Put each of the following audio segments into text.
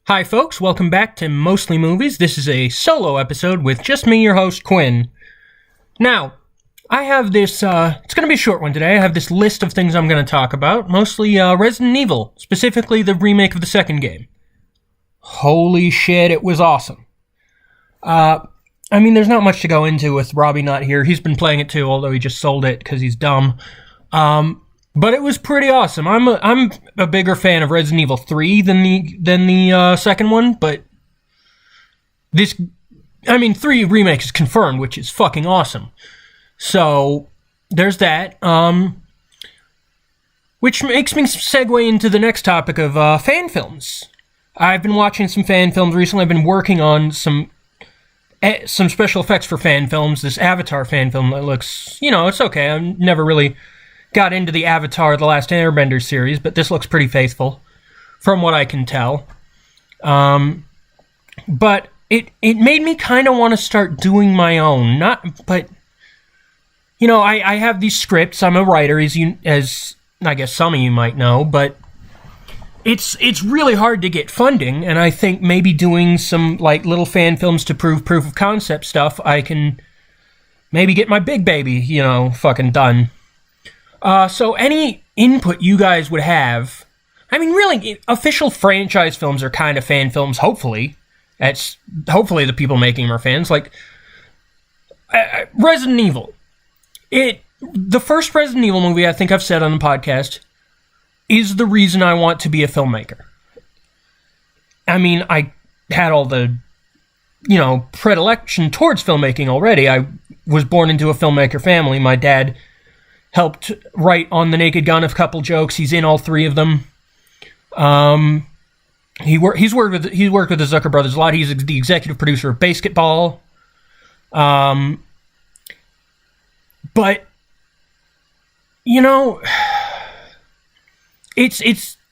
Hi folks, welcome back to Mostly Movies. This is a solo episode with just me, your host, Quinn. Now, I have this, it's going to be a short one today. I have this list of things I'm going to talk about, mostly Resident Evil, specifically the remake of the second game. Holy shit, it was awesome. There's not much to go into with Robby not here. He's been playing it too, although he just sold it because he's dumb. But it was pretty awesome. I'm a bigger fan of Resident Evil 3 than the second one, but 3 remake is confirmed, which is fucking awesome. So there's that. Which makes me segue into the next topic of fan films. I've been watching some fan films recently. I've been working on some special effects for fan films. This Avatar fan film that looks, it's okay. I've never really got into the Avatar The Last Airbender series, but this looks pretty faithful, from what I can tell. But it made me kind of want to start doing my own. I have these scripts. I'm a writer, as I guess some of you might know, but it's really hard to get funding, and I think maybe doing some little fan films to prove proof of concept stuff, I can maybe get my big baby, fucking done. So any input you guys would have, really, official franchise films are kind of fan films, hopefully. Hopefully the people making them are fans. Resident Evil. The first Resident Evil movie, I think I've said on the podcast, is the reason I want to be a filmmaker. I had all the, predilection towards filmmaking already. I was born into a filmmaker family. My dad helped write on The Naked Gun a couple jokes. He's in all 3 of them. He's worked with the Zucker brothers a lot. He's the executive producer of Basketball. But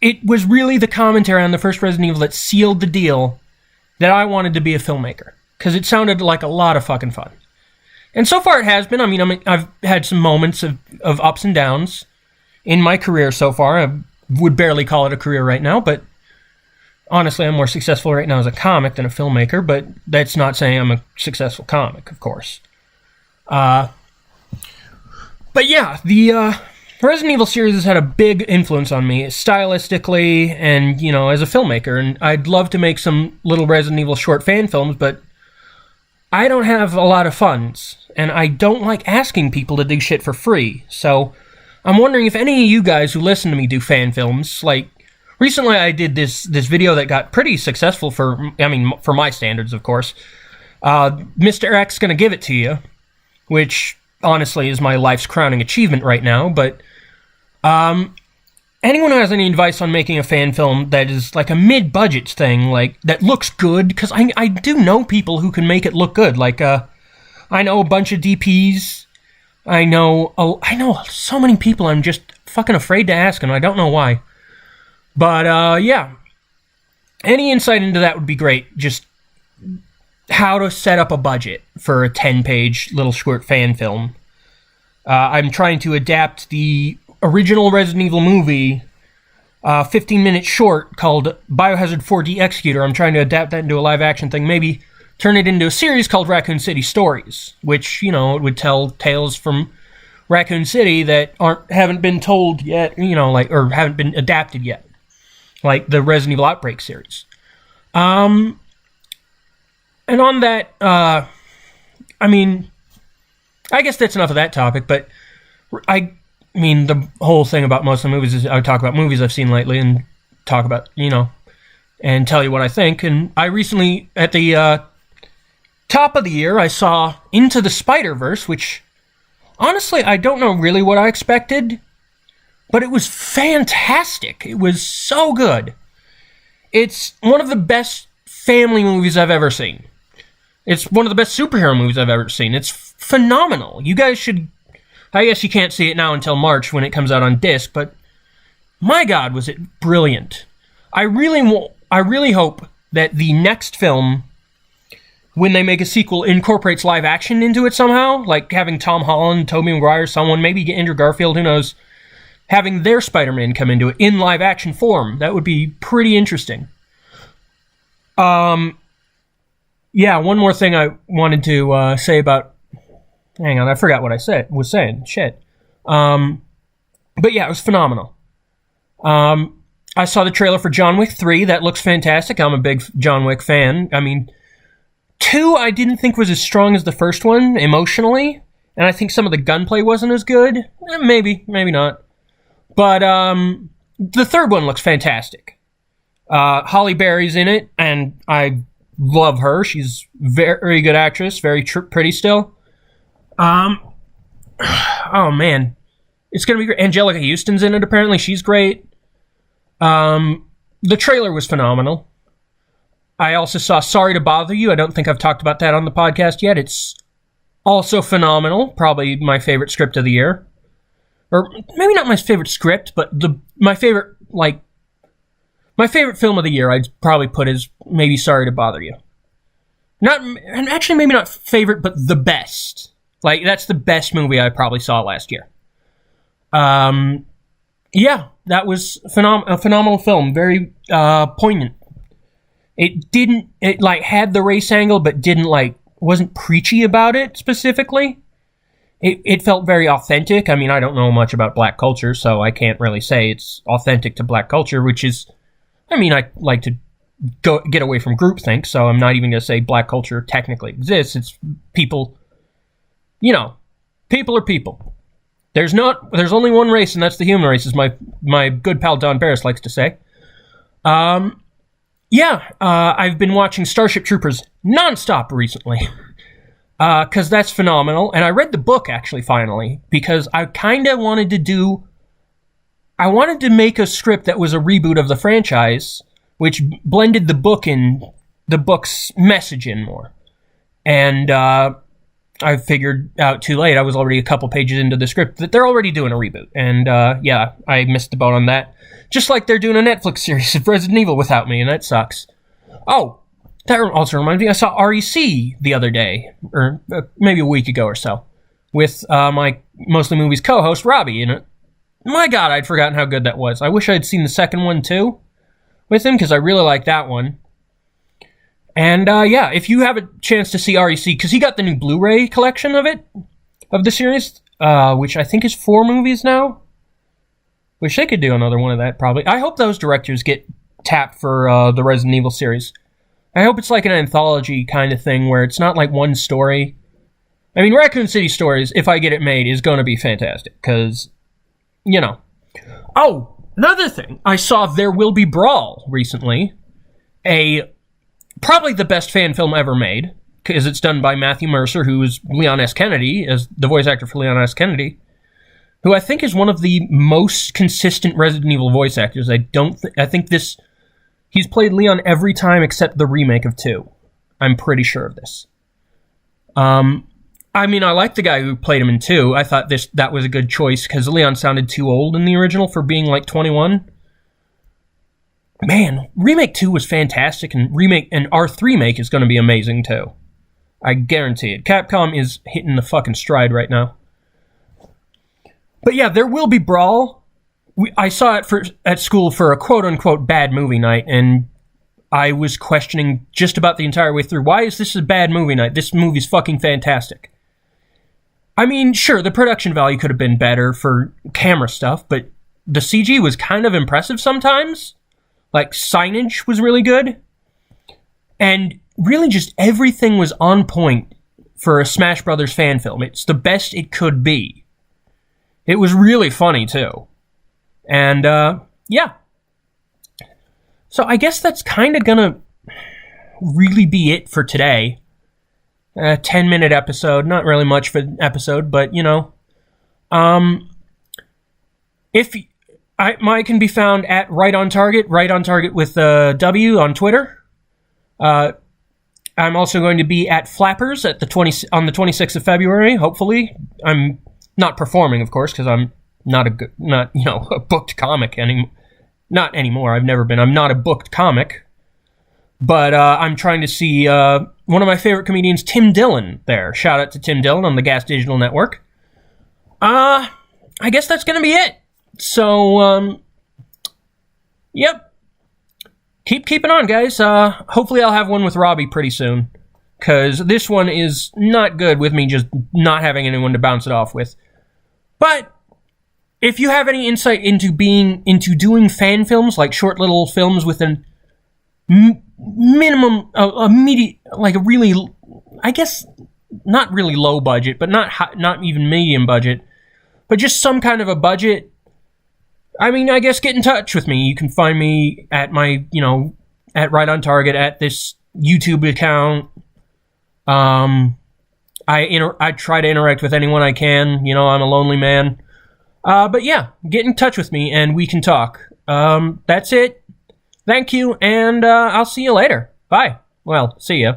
it was really the commentary on the first Resident Evil that sealed the deal that I wanted to be a filmmaker, because it sounded like a lot of fucking fun. And so far it has been. I've had some moments of ups and downs in my career so far. I would barely call it a career right now, but honestly, I'm more successful right now as a comic than a filmmaker, but that's not saying I'm a successful comic, of course. But yeah, the Resident Evil series has had a big influence on me, stylistically and, as a filmmaker, and I'd love to make some little Resident Evil short fan films, but I don't have a lot of funds, and I don't like asking people to do shit for free, so I'm wondering if any of you guys who listen to me do fan films. Recently I did this video that got pretty successful for my standards, of course. Mr. X Gonna Give It To You, which honestly is my life's crowning achievement right now, but anyone who has any advice on making a fan film that is a mid-budget thing, that looks good, because I do know people who can make it look good. I know a bunch of DPs. I know so many people I'm just fucking afraid to ask, and I don't know why. But, yeah. Any insight into that would be great. Just how to set up a budget for a 10-page little short fan film. I'm trying to adapt the original Resident Evil movie, 15-minute short called Biohazard 4D Executor. I'm trying to adapt that into a live-action thing. Maybe turn it into a series called Raccoon City Stories, which, it would tell tales from Raccoon City that haven't been told yet, or haven't been adapted yet, like the Resident Evil Outbreak series. And on that, I guess that's enough of that topic, but the whole thing about most of the movies is I talk about movies I've seen lately and talk about, and tell you what I think. And I recently, at the top of the year, I saw Into the Spider-Verse, which, honestly, I don't know really what I expected, but it was fantastic. It was so good. It's one of the best family movies I've ever seen. It's one of the best superhero movies I've ever seen. It's phenomenal. You guys should... I guess you can't see it now until March when it comes out on disc, but my God, was it brilliant. I really hope that the next film, when they make a sequel, incorporates live action into it somehow, like having Tom Holland, Tobey Maguire, someone, maybe get Andrew Garfield, who knows, having their Spider-Man come into it in live action form. That would be pretty interesting. Yeah, one more thing I wanted to say about... Hang on, I forgot what I was saying. Shit. But yeah, it was phenomenal. I saw the trailer for John Wick 3. That looks fantastic. I'm a big John Wick fan. I mean, 2 I didn't think was as strong as the first one, emotionally. And I think some of the gunplay wasn't as good. Maybe not. But the third one looks fantastic. Halle Berry's in it, and I love her. She's very good actress, very pretty still. Oh man, it's gonna be great. Angelica Houston's in it. Apparently, she's great. The trailer was phenomenal. I also saw Sorry to Bother You. I don't think I've talked about that on the podcast yet. It's also phenomenal. Probably my favorite script of the year. Or maybe not my favorite script, but my favorite film of the year I'd probably put as maybe Sorry to Bother You. And actually maybe not favorite, but the best. Like, that's the best movie I probably saw last year. Yeah, that was a phenomenal film. Very poignant. It had the race angle, but wasn't preachy about it specifically. It felt very authentic. I mean, I don't know much about black culture, so I can't really say it's authentic to black culture, which is, I mean, I like to get away from groupthink, so I'm not even going to say black culture technically exists. It's people, people are people. There's only one race, and that's the human race, as my good pal Don Barris likes to say. I've been watching Starship Troopers nonstop recently, because that's phenomenal, and I read the book, actually, finally, because I kind of wanted to make a script that was a reboot of the franchise, which blended the book's message in more. And I figured out too late, I was already a couple pages into the script, that they're already doing a reboot. And I missed the boat on that. Just like they're doing a Netflix series of Resident Evil without me, and that sucks. Oh, that also reminds me, I saw REC the other day, or maybe a week ago or so, with my Mostly Movies co-host, Robby, in it. My God, I'd forgotten how good that was. I wish I'd seen the second one, too, with him, because I really like that one. And, if you have a chance to see REC, because he got the new Blu-ray collection of the series, which I think is 4 movies now. Wish they could do another one of that, probably. I hope those directors get tapped for the Resident Evil series. I hope it's like an anthology kind of thing, where it's not like one story. I mean, Raccoon City Stories, if I get it made, is going to be fantastic, because, Oh, another thing. I saw There Will Be Brawl recently. Probably the best fan film ever made, because it's done by Matthew Mercer, who is Leon S. Kennedy, as the voice actor for Leon S. Kennedy, who I think is one of the most consistent Resident Evil voice actors. He's played Leon every time except the remake of 2. I'm pretty sure of this. I like the guy who played him in 2. I thought that was a good choice, because Leon sounded too old in the original for being like 21. Man, Remake 2 was fantastic, and R3 make is going to be amazing, too. I guarantee it. Capcom is hitting the fucking stride right now. But yeah, There Will Be Brawl. I saw it at school for a quote-unquote bad movie night, and I was questioning just about the entire way through, why is this a bad movie night? This movie's fucking fantastic. I mean, sure, the production value could have been better for camera stuff, but the CG was kind of impressive sometimes. Like, signage was really good. And really just everything was on point for a Smash Brothers fan film. It's the best it could be. It was really funny, too. And, So I guess that's kind of gonna really be it for today. A 10-minute episode. Not really much for an episode, but, Mine can be found at Right on Target with a W on Twitter. I'm also going to be at Flappers on the 26th of February, hopefully. I'm not performing, of course, because I'm not a booked comic not anymore. I've never been. I'm not a booked comic. But I'm trying to see one of my favorite comedians, Tim Dillon, there. Shout out to Tim Dillon on the Gas Digital Network. I guess that's going to be it. So, yep. keep keeping on, guys. Hopefully I'll have one with Robby pretty soon, because this one is not good with me just not having anyone to bounce it off with. But if you have any insight into doing fan films, like short little films with an minimum, immediate, like a really, I guess, not really low budget, but not even medium budget, but just some kind of a budget, I mean, I guess get in touch with me. You can find me at my, at Right on Target, at this YouTube account. I try to interact with anyone I can. I'm a lonely man. But yeah, get in touch with me and we can talk. That's it. Thank you, and I'll see you later. Bye. Well, see ya.